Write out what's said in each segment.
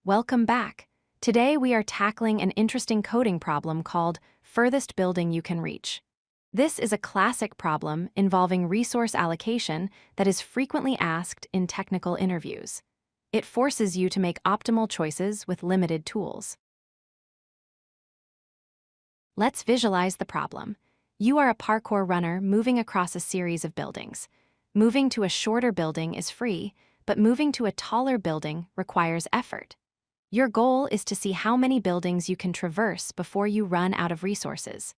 Welcome back. Today we are tackling an interesting coding problem called Furthest Building You Can Reach. This is a classic problem involving resource allocation that is frequently asked in technical interviews. It forces you to make optimal choices with limited tools. Let's visualize the problem. You are a parkour runner moving across a series of buildings. Moving to a shorter building is free, but moving to a taller building requires effort. Your goal is to see how many buildings you can traverse before you run out of resources.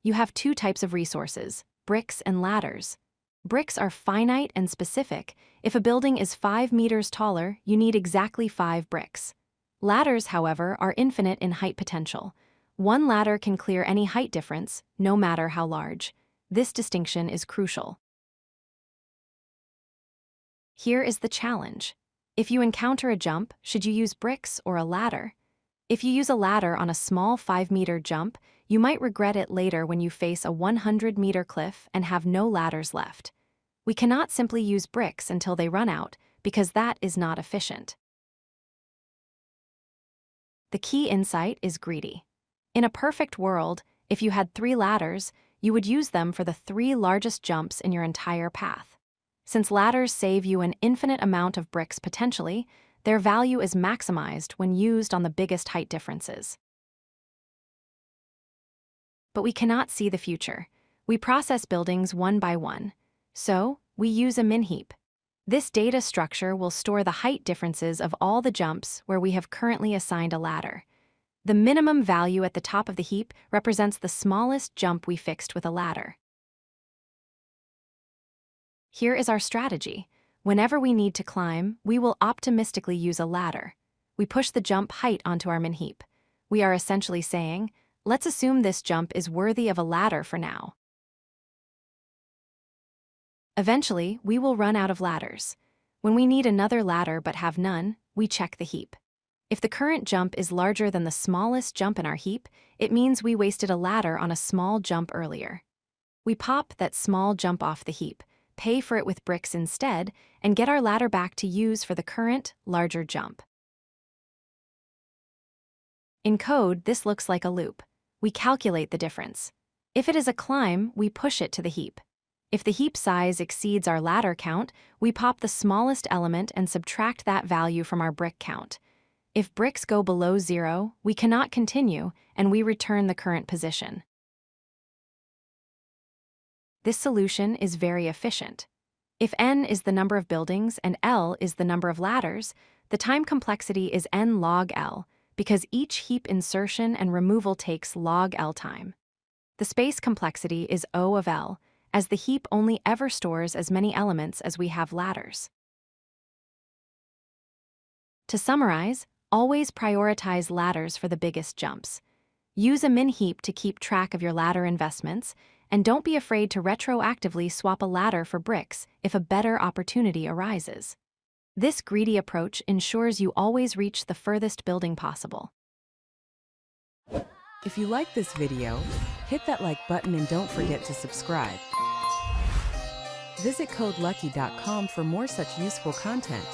You have two types of resources, bricks and ladders. Bricks are finite and specific. If a building is 5 meters taller, you need exactly 5 bricks. Ladders, however, are infinite in height potential. One ladder can clear any height difference, no matter how large. This distinction is crucial. Here is the challenge. If you encounter a jump, should you use bricks or a ladder? If you use a ladder on a small 5-meter jump, you might regret it later when you face a 100-meter cliff and have no ladders left. We cannot simply use bricks until they run out, because that is not efficient. The key insight is greedy. In a perfect world, if you had 3 ladders, you would use them for the 3 largest jumps in your entire path. Since ladders save you an infinite amount of bricks potentially, their value is maximized when used on the biggest height differences. But we cannot see the future. We process buildings one by one. So, we use a min-heap. This data structure will store the height differences of all the jumps where we have currently assigned a ladder. The minimum value at the top of the heap represents the smallest jump we fixed with a ladder. Here is our strategy. Whenever we need to climb, we will optimistically use a ladder. We push the jump height onto our min-heap. We are essentially saying, let's assume this jump is worthy of a ladder for now. Eventually, we will run out of ladders. When we need another ladder but have none, we check the heap. If the current jump is larger than the smallest jump in our heap, it means we wasted a ladder on a small jump earlier. We pop that small jump off the heap, pay for it with bricks instead, and get our ladder back to use for the current, larger jump. In code, this looks like a loop. We calculate the difference. If it is a climb, we push it to the heap. If the heap size exceeds our ladder count, we pop the smallest element and subtract that value from our brick count. If bricks go below 0, we cannot continue, and we return the current position. This solution is very efficient. If n is the number of buildings and L is the number of ladders, the time complexity is n log L, because each heap insertion and removal takes log L time. The space complexity is O of L, as the heap only ever stores as many elements as we have ladders. To summarize, always prioritize ladders for the biggest jumps. Use a min-heap to keep track of your ladder investments, and don't be afraid to retroactively swap a ladder for bricks if a better opportunity arises. This greedy approach ensures you always reach the furthest building possible. If you like this video, hit that like button and don't forget to subscribe. Visit codelucky.com for more such useful content.